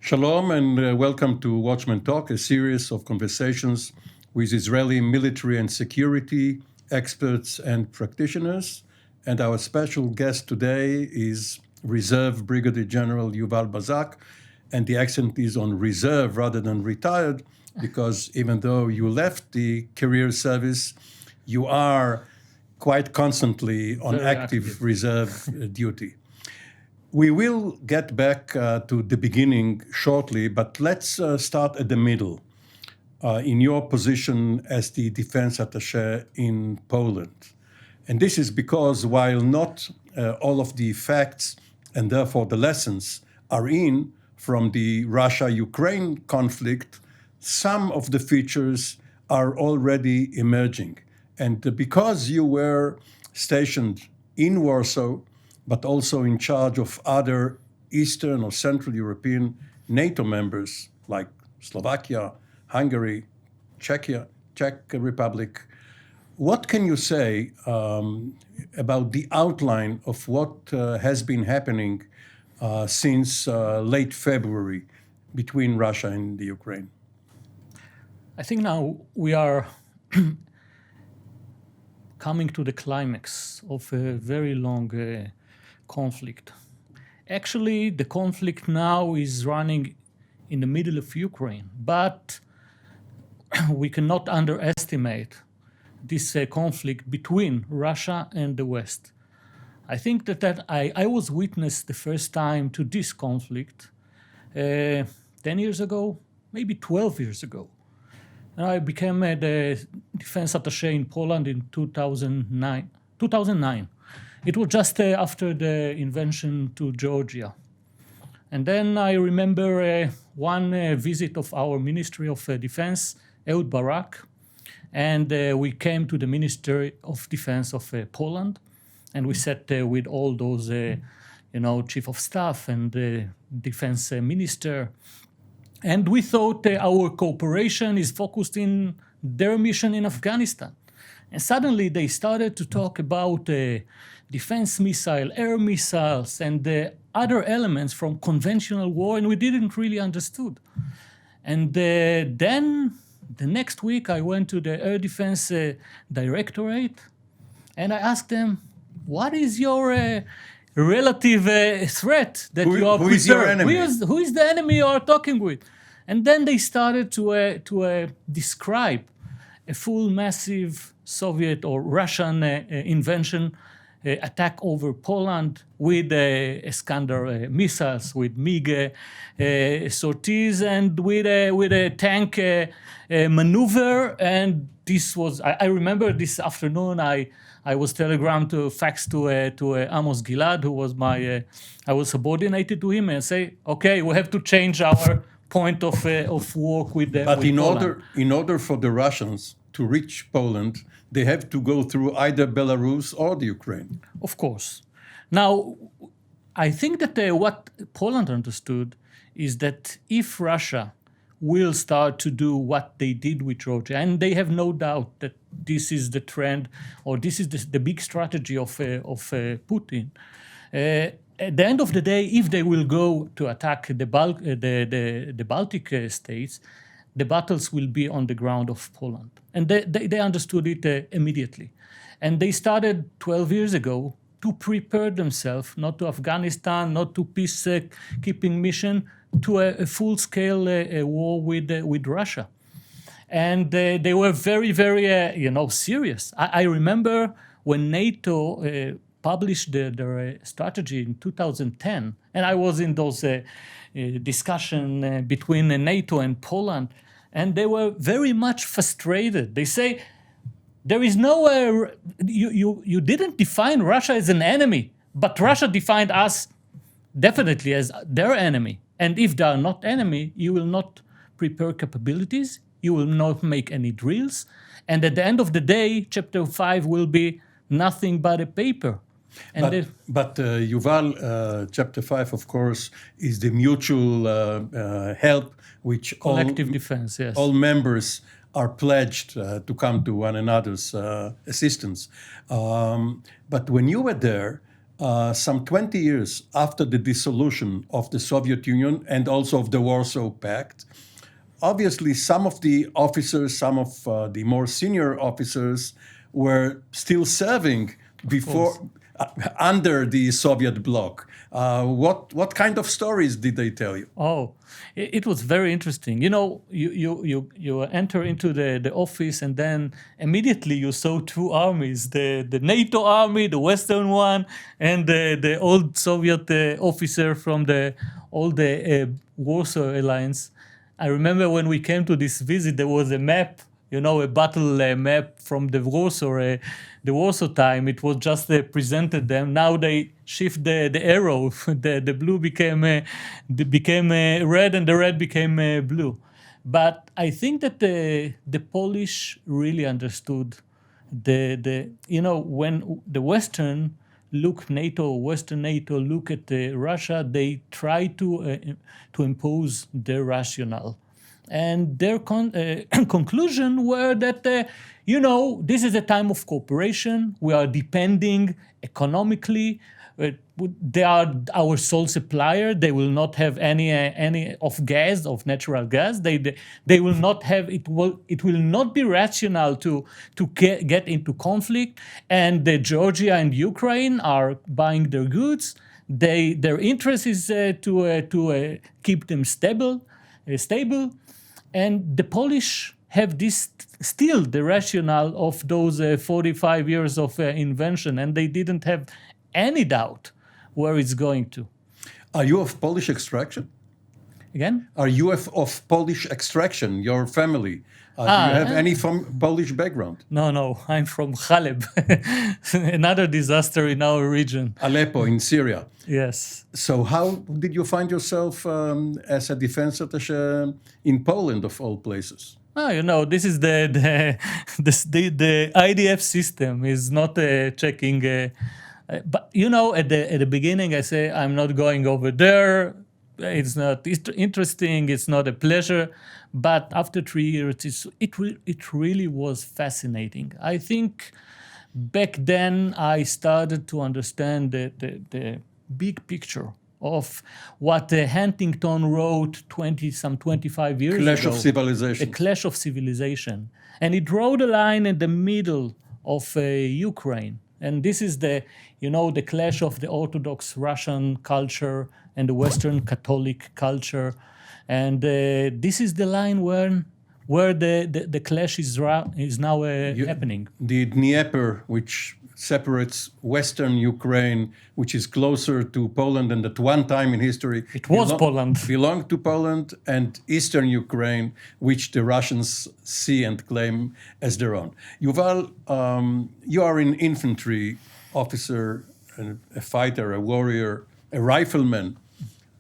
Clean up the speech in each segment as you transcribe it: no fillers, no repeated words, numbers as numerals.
Shalom and welcome to Watchmen Talk, a series of conversations with Israeli military and security experts and practitioners. And our special guest today is Reserve Brigadier General Yuval Bazak. And the accent is on reserve rather than retired, because even though you left the career service, you are quite constantly on active reserve duty. We will get back to the beginning shortly, but let's start at the middle, in your position as the Defense Attaché in Poland. And this is because while not all of the facts and therefore the lessons are in from the Russia-Ukraine conflict, some of the features are already emerging. And because you were stationed in Warsaw, but also in charge of other Eastern or Central European NATO members like Slovakia, Hungary, Czech Republic. What can you say about the outline of what has been happening since late February between Russia and the Ukraine? I think now we are coming to the climax of a very long conflict. Actually, the conflict now is running in the middle of Ukraine, but we cannot underestimate this conflict between Russia and the West. I think that I was witness the first time to this conflict 10 years ago, maybe 12 years ago. And I became the Defense Attaché in Poland in 2009. It was just after the invasion to Georgia. And then I remember one visit of our Ministry of Defense, Ehud Barak, and we came to the Ministry of Defense of Poland, and we sat with all those, chief of staff and defense minister. And we thought our cooperation is focused in their mission in Afghanistan. And suddenly they started to talk about defense missile, air missiles, and other elements from conventional war, and we didn't really understood. And then the next week I went to the Air Defense Directorate, and I asked them, what is your relative threat that you are Who is your enemy? Who is the enemy you are talking with? And then they started to describe a full massive Soviet or Russian invention attack over Poland with Iskander missiles, with MiG sorties, and with a tank maneuver. And this was, I remember this afternoon, I was telegrammed to fax to Amos Gilad, who was I was subordinated to him, and say, okay, we have to change our point of work with them. But in Poland. order for the Russians to reach Poland, they have to go through either Belarus or the Ukraine. Of course. Now, I think that what Poland understood is that if Russia will start to do what they did with Georgia, and they have no doubt that this is the trend, or this is the big strategy of Putin. At the end of the day, if they will go to attack the Baltic states, the battles will be on the ground of Poland. And they understood it immediately. And they started 12 years ago to prepare themselves, not to Afghanistan, not to peacekeeping mission, to a full-scale war with Russia. And they were very, very, serious. I remember when NATO published their strategy in 2010, and I was in those discussion between NATO and Poland, and they were very much frustrated. They say, there is no, you didn't define Russia as an enemy, but Russia defined us definitely as their enemy. And if they are not enemy, you will not prepare capabilities, you will not make any drills, and at the end of the day, Chapter 5 will be nothing but a paper. And but Yuval, Chapter 5, of course, is the mutual help which collective defense, yes. All members are pledged to come to one another's assistance. But when you were there, Some 20 years after the dissolution of the Soviet Union and also of the Warsaw Pact, obviously some of the officers, some of the more senior officers were still serving before under the Soviet bloc. What kind of stories did they tell you? Oh, it was very interesting. You know, you enter into the office and then immediately you saw two armies, the NATO army, the Western one, and the old Soviet officer from the Warsaw Alliance. I remember when we came to this visit, there was a map, you know, a battle map from the Warsaw time. It was just presented them. Now they shift the arrow. The blue became red, and the red became blue. But I think that the Polish really understood you know, when the Western Western NATO look at Russia, they try to impose their rationale. And their conclusion were that, you know, this is a time of cooperation. We are depending economically. They are our sole supplier. They will not have any of gas, of natural gas. They will not have it. It will not be rational to get into conflict. And Georgia and Ukraine are buying their goods. Their interest is to keep them stable. And the Polish have this still the rationale of those 45 years of invention, and they didn't have any doubt where it's going to. Are you of Polish extraction? Again? Are you of Polish extraction, your family? Do you have any from Polish background? No, I'm from Haleb, another disaster in our region. Aleppo in Syria. Yes. So how did you find yourself as a defense attaché in Poland, of all places? Oh, you know, this is the IDF system is not checking. But you know, at the beginning, I say I'm not going over there. It's not interesting. It's not a pleasure. But after 3 years, it really was fascinating. I think back then I started to understand the big picture of what Huntington wrote 25 years ago. Clash of Civilization. A clash of civilization. And it wrote a line in the middle of Ukraine. And this is the clash of the Orthodox Russian culture and the Western Catholic culture. And this is the line where the clash is now happening. The Dnieper, which separates Western Ukraine, which is closer to Poland, and at one time in history it was Poland, belonged to Poland, and Eastern Ukraine, which the Russians see and claim as their own. Yuval, you are an infantry officer, a fighter, a warrior, a rifleman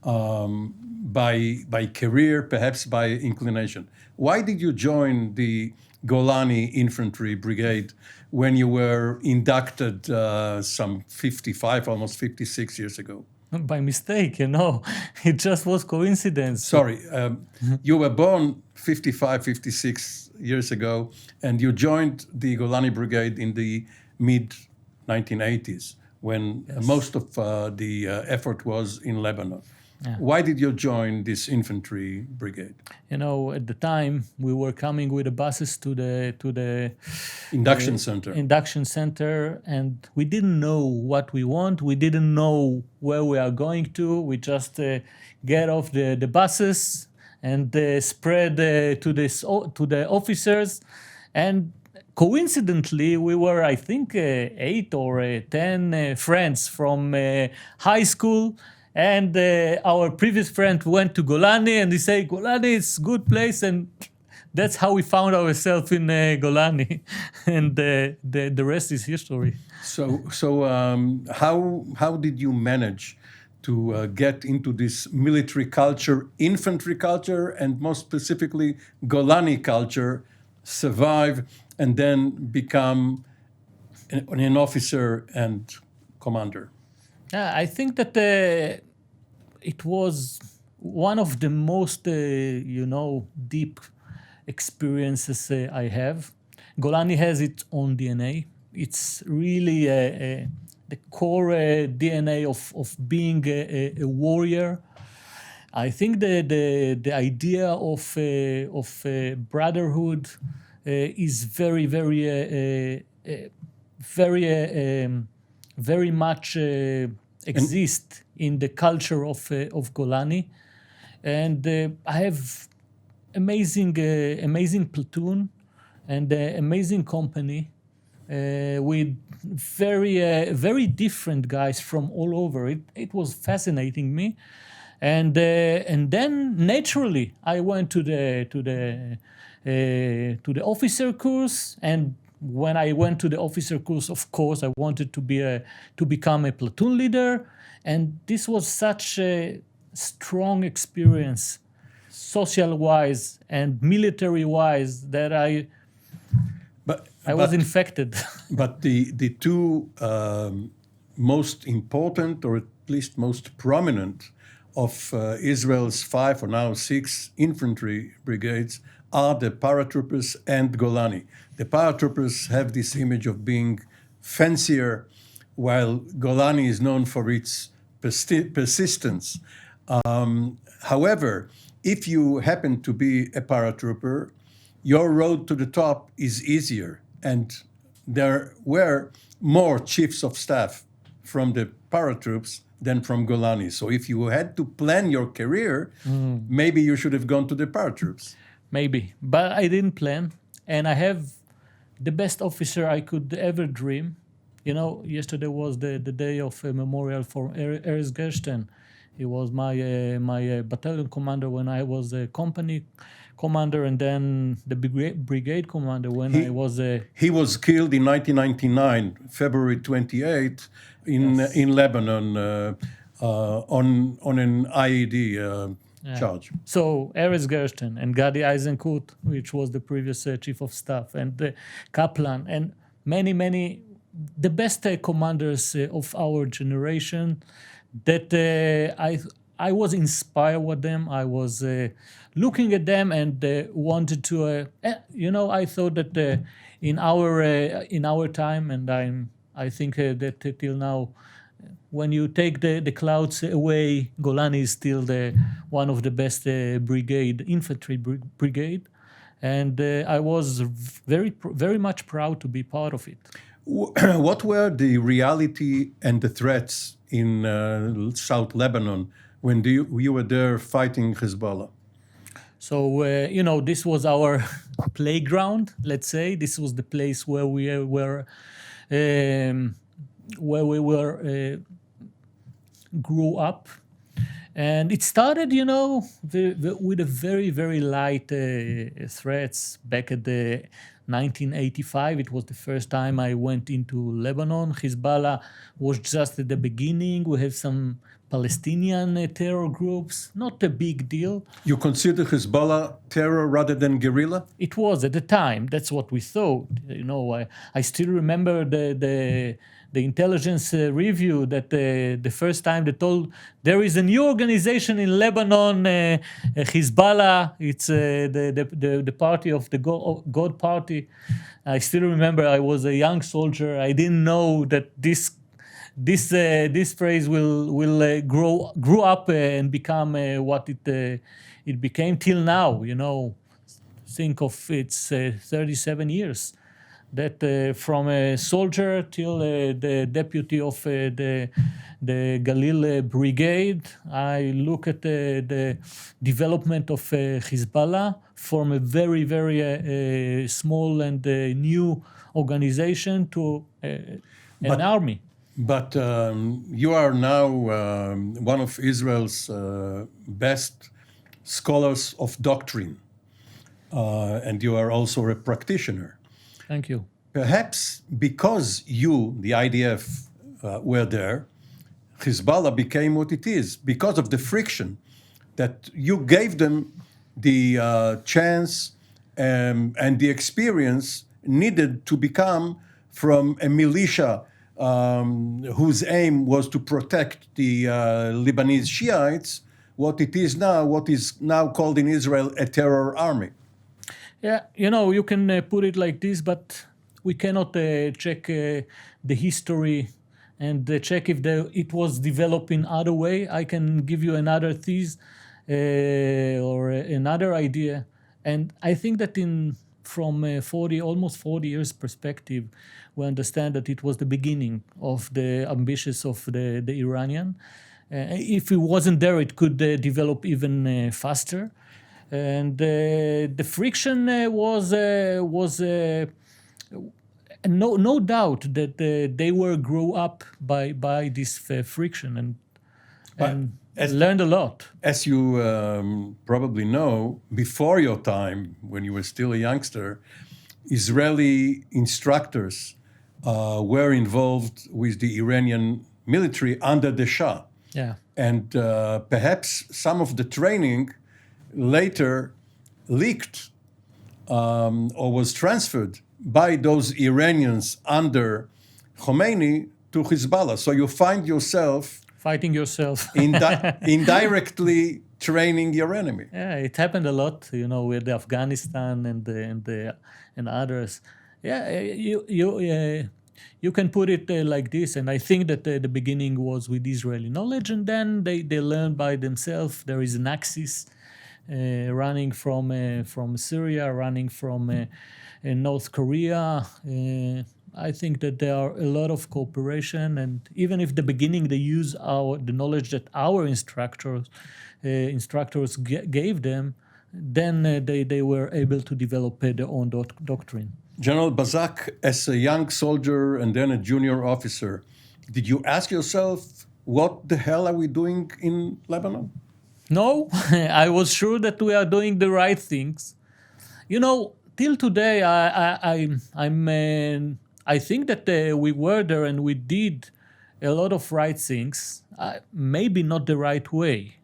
by career, perhaps by inclination. Why did you join the Golani Infantry Brigade when you were inducted some 55, almost 56 years ago? By mistake, you know. It just was coincidence. Sorry, you were born 55, 56 years ago, and you joined the Golani Brigade in the mid-1980s, when most of the effort was in Lebanon. Yeah. Why did you join this infantry brigade? You know, at the time we were coming with the buses to the induction center. Induction center, and we didn't know what we want. We didn't know where we are going to. We just get off the buses and spread to the officers, and coincidentally, we were, I think, 8 or 10 friends from high school. And our previous friend went to Golani, and he said, Golani is a good place. And that's how we found ourselves in Golani. And the rest is history. So how did you manage to get into this military culture, infantry culture, and most specifically Golani culture, survive, and then become an officer and commander? I think that it was one of the most, deep experiences I have. Golani has its own DNA. It's really core DNA of being a warrior. I think the idea of brotherhood is very much exist in the culture of Golani, and I have amazing platoon and amazing company with very different guys from all over. It was fascinating me, and then naturally I went to the officer course, and when I went to the officer course, of course I wanted to become a platoon leader, and this was such a strong experience, social-wise and military-wise, that I was infected. But the two most important, or at least most prominent, of Israel's 5 or now 6 infantry brigades are the paratroopers and Golani. The paratroopers have this image of being fancier, while Golani is known for its persistence. However, if you happen to be a paratrooper, your road to the top is easier, and there were more chiefs of staff from the paratroops than from Golani. So if you had to plan your career, maybe you should have gone to the paratroops. Maybe, but I didn't plan, and I have the best officer I could ever dream. You know, yesterday was the day of a memorial for Erez Gershton. He was my battalion commander when I was a company commander, and then the brigade commander when I was a... He was killed in 1999, February 28, in Lebanon on an IED charge. So Erez Gershton and Gadi Eisenkut, which was the previous chief of staff, and Kaplan, and many the best commanders of our generation, that I was inspired with them. I was looking at them and wanted to, I thought that in our time, and I think that till now, when you take the clouds away, Golani is still one of the best infantry brigade, and I was very much proud to be part of it. What were the reality and the threats in South Lebanon when you were there fighting Hezbollah? So, this was our playground, let's say. This was the place where we were grew up. And it started, with a very light threats. Back at the 1985, it was the first time I went into Lebanon. Hezbollah was just at the beginning. We have some Palestinian terror groups, not a big deal. You consider Hezbollah terror rather than guerrilla? It was at the time. That's what we thought. I still remember the intelligence review that the first time they told there is a new organization in Lebanon, Hezbollah. It's the party of the God party. I still remember I was a young soldier. I didn't know that this phrase will grow up and become what it became till now. Think of it's 37 years. That from a soldier till the deputy of the Galil Brigade, I look at the development of Hezbollah from a very small and new organization to an army. But you are now one of Israel's best scholars of doctrine, and you are also a practitioner. Thank you. Perhaps because you, the IDF, were there, Hezbollah became what it is, because of the friction that you gave them the chance and the experience needed to become from a militia whose aim was to protect the Lebanese Shiites, what is now called in Israel a terror army. Yeah, you can put it like this, but we cannot check the history and check if it was developed in other way. I can give you another thesis or another idea. And I think that from almost 40 years perspective, we understand that it was the beginning of the ambitions of the Iranian. If it wasn't there, it could develop even faster. And the friction was no doubt that they were grew up by this friction and learned a lot. As you probably know, before your time, when you were still a youngster, Israeli instructors were involved with the Iranian military under the Shah. Yeah. And perhaps some of the training later leaked or was transferred by those Iranians under Khomeini to Hezbollah. So you find yourself fighting yourself. indirectly training your enemy. Yeah, it happened a lot, with Afghanistan and others. Yeah, you can put it like this, and I think that the beginning was with Israeli knowledge, and then they learned by themselves. There is an axis running from Syria, running from North Korea. I think that there are a lot of cooperation, and even if the beginning they use the knowledge that our instructors gave them, then they were able to develop their own doctrine. General Bazak, as a young soldier and then a junior officer, did you ask yourself, what the hell are we doing in Lebanon? No, I was sure that we are doing the right things. Till today, I think that we were there and we did a lot of right things, maybe not the right way.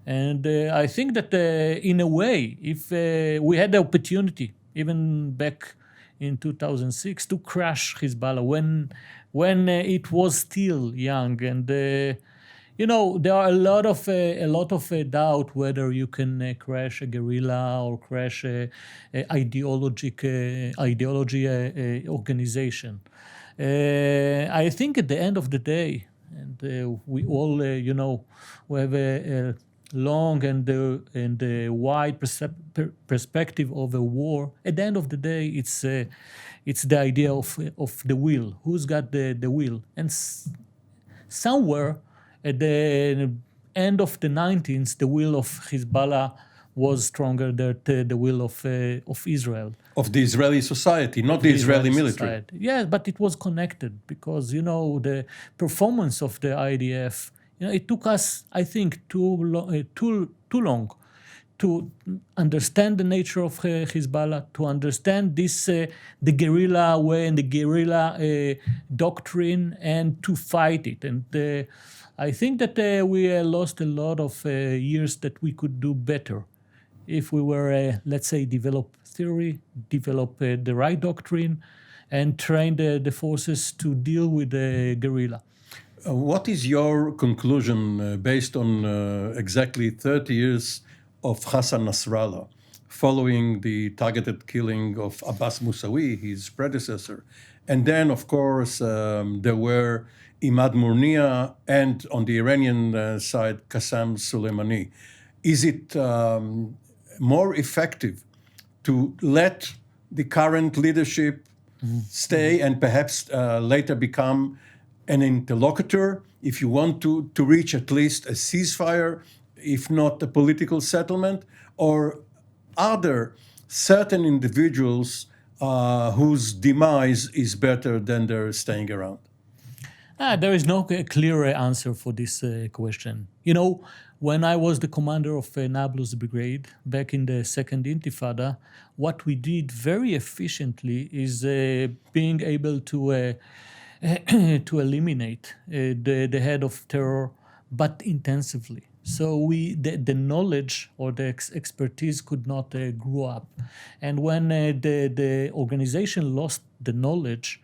And I think that in a way, if we had the opportunity, even back in 2006, to crush Hezbollah when it was still young, and there are a lot of doubt whether you can crash a guerrilla or crash a ideology organization. I think at the end of the day, and we all we have a long and wide perspective of a war. At the end of the day, it's the idea of the will. Who's got the will? And somewhere at the end of the 19th, the will of Hezbollah was stronger than the will of Israel. Of the Israeli society, not the Israeli military. Society. Yeah, but it was connected because, the performance of the IDF, it took us, I think, too long to understand the nature of Hezbollah, to understand the guerrilla way and the guerrilla doctrine, and to fight it. And I think that we lost a lot of years that we could do better if we were, let's say, develop theory, develop the right doctrine, and train the forces to deal with the guerrilla. What is your conclusion based on exactly 30 years of Hassan Nasrallah, following the targeted killing of Abbas Musawi, his predecessor? And then, of course, there were Imad Murnia and, on the Iranian side, Qassem Soleimani. Is it more effective to let the current leadership stay and perhaps later become an interlocutor, if you want to reach at least a ceasefire, if not a political settlement? Or are there certain individuals whose demise is better than their staying around? There is no clear answer for this question. When I was the commander of Nablus Brigade back in the Second Intifada, what we did very efficiently is being able to eliminate the head of terror, but intensively. So the knowledge or the expertise could not grow up. And when the organization lost the knowledge,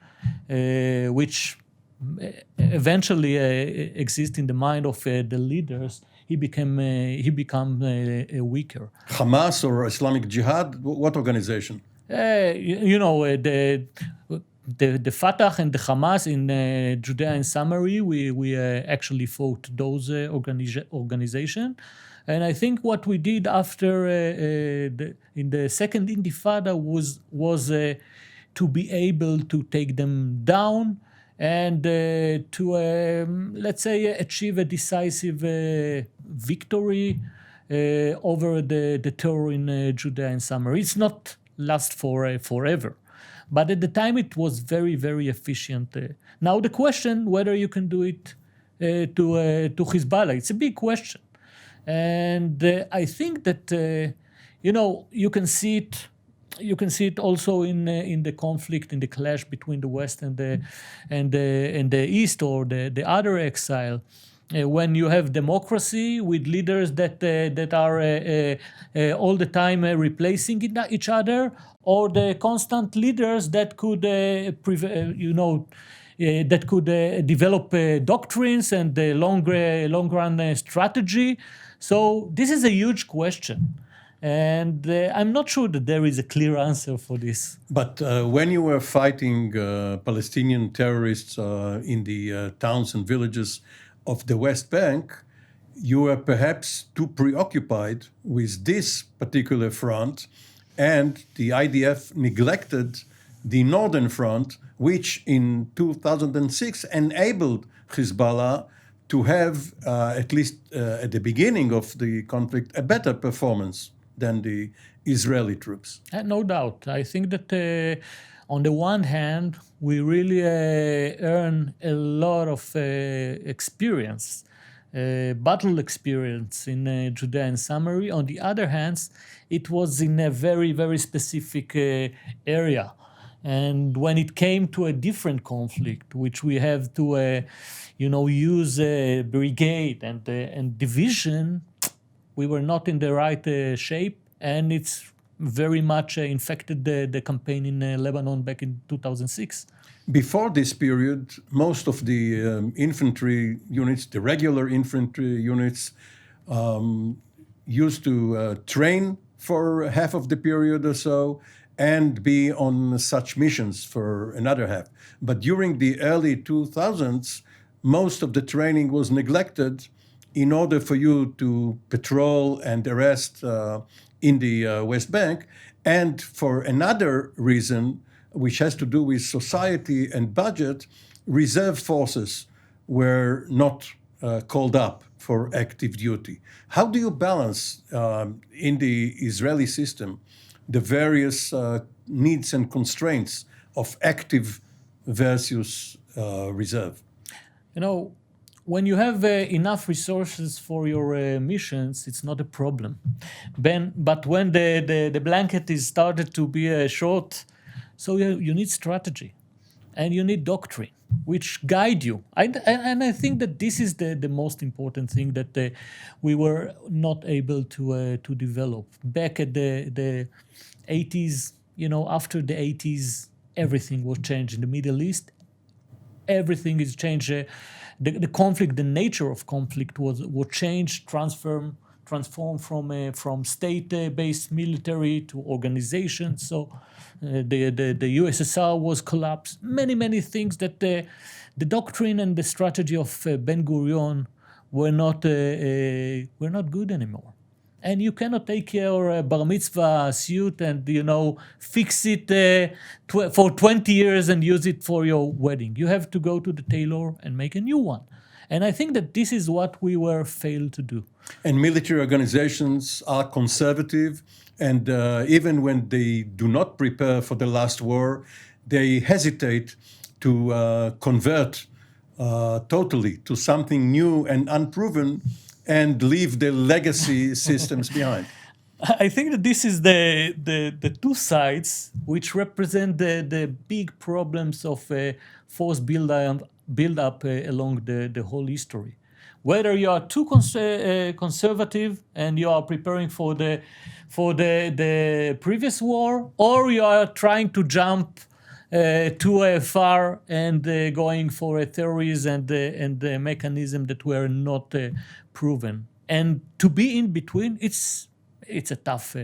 which eventually exists in the mind of the leaders, he became weaker. Hamas or Islamic Jihad? What organization? the Fatah and the Hamas in Judea and Samaria, we actually fought those organizations. And I think what we did after in the second Intifada was to be able to take them down and to, let's say, achieve a decisive victory over the terror in Judea and Samaria. It's not last for forever, but at the time it was very, very efficient. Now the question whether you can do it to Hezbollah, it's a big question. And I think that you can see it. You can see it also in the conflict, in the clash between the West and the East, or the other exile. When you have democracy with leaders that are all the time replacing each other, or the constant leaders that could that could develop doctrines and the long run strategy. So this is a huge question. And I'm not sure that there is a clear answer for this. But when you were fighting Palestinian terrorists in the towns and villages of the West Bank, you were perhaps too preoccupied with this particular front, and the IDF neglected the northern front, which in 2006 enabled Hezbollah to have, at least at the beginning of the conflict, a better performance than the Israeli troops. No doubt. I think that on the one hand, we really earn a lot of experience, battle experience in Judea and Samaria. On the other hand, it was in a very, very specific area. And when it came to a different conflict, which we have to, use brigade and division, we were not in the right shape, and it's very much infected the campaign in Lebanon back in 2006. Before this period, most of the infantry units, the regular infantry units, used to train for half of the period or so and be on such missions for another half. But during the early 2000s, most of the training was neglected in order for you to patrol and arrest in the West Bank. And for another reason, which has to do with society and budget, reserve forces were not called up for active duty. How do you balance in the Israeli system the various needs and constraints of active versus reserve? When you have enough resources for your missions, it's not a problem. But when the blanket is started to be short, so you need strategy and you need doctrine, which guide you. And I think that this is the most important thing that we were not able to develop. Back at the 80s, after the 80s, everything was changed in the Middle East. Everything is changed. The conflict, the nature of conflict was changed, transformed from state-based military to organization. So the USSR was collapsed. Many things that the doctrine and the strategy of Ben Gurion were not good anymore. And you cannot take your bar mitzvah suit and fix it for 20 years and use it for your wedding. You have to go to the tailor and make a new one. And I think that this is what we were failed to do. And military organizations are conservative, and even when they do not prepare for the last war, they hesitate to convert totally to something new and unproven and leave the legacy systems behind. I think that this is the two sides which represent the big problems of force build-up along the whole history. Whether you are too conservative and you are preparing for the previous war, or you are trying to jump too far and going for a theories and the mechanism that were not proven. And to be in between, it's a tough.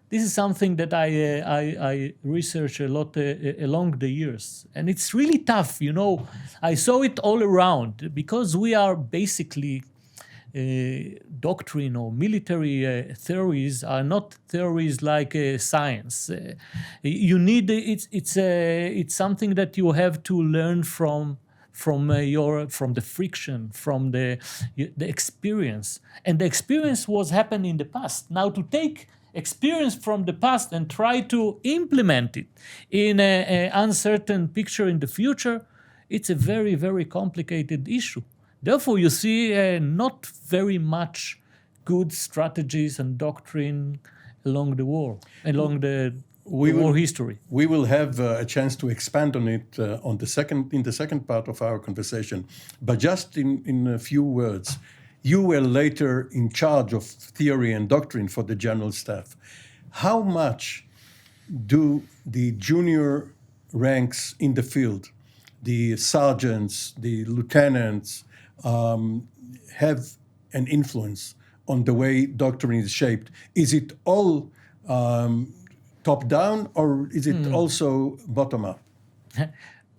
This this is something that I research a lot along the years, and it's really tough. I saw it all around because we are basically doctrine or military theories are not theories like science. You need it's something that you have to learn from the friction, from the experience, and the experience was happening in the past. Now to take experience from the past and try to implement it in an uncertain picture in the future, it's a very, very complicated issue. Therefore, you see not very much good strategies and doctrine along the war, along the war history. We will have a chance to expand on it in the second part of our conversation. But just in a few words, you were later in charge of theory and doctrine for the General Staff. How much do the junior ranks in the field, the sergeants, the lieutenants, have an influence on the way doctrine is shaped? Is it all top-down, or is it also bottom-up?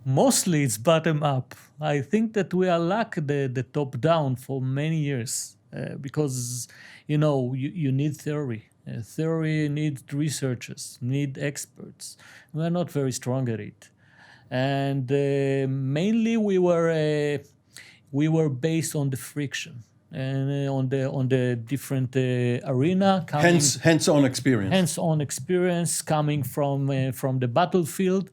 Mostly it's bottom-up. I think that we are lack the top-down for many years because, you need theory. Theory needs researchers, need experts. We are not very strong at it. And mainly we were based on the friction and on the different arena. Hands-on experience. Hands-on experience coming from the battlefield,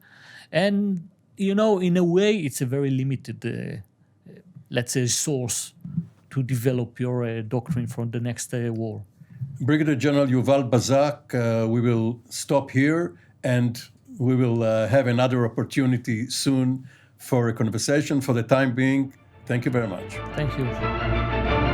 and in a way, it's a very limited, let's say, source to develop your doctrine for the next war. Brigadier General Yuval Bazak, we will stop here, and we will have another opportunity soon for a conversation. For the time being, thank you very much. Thank you.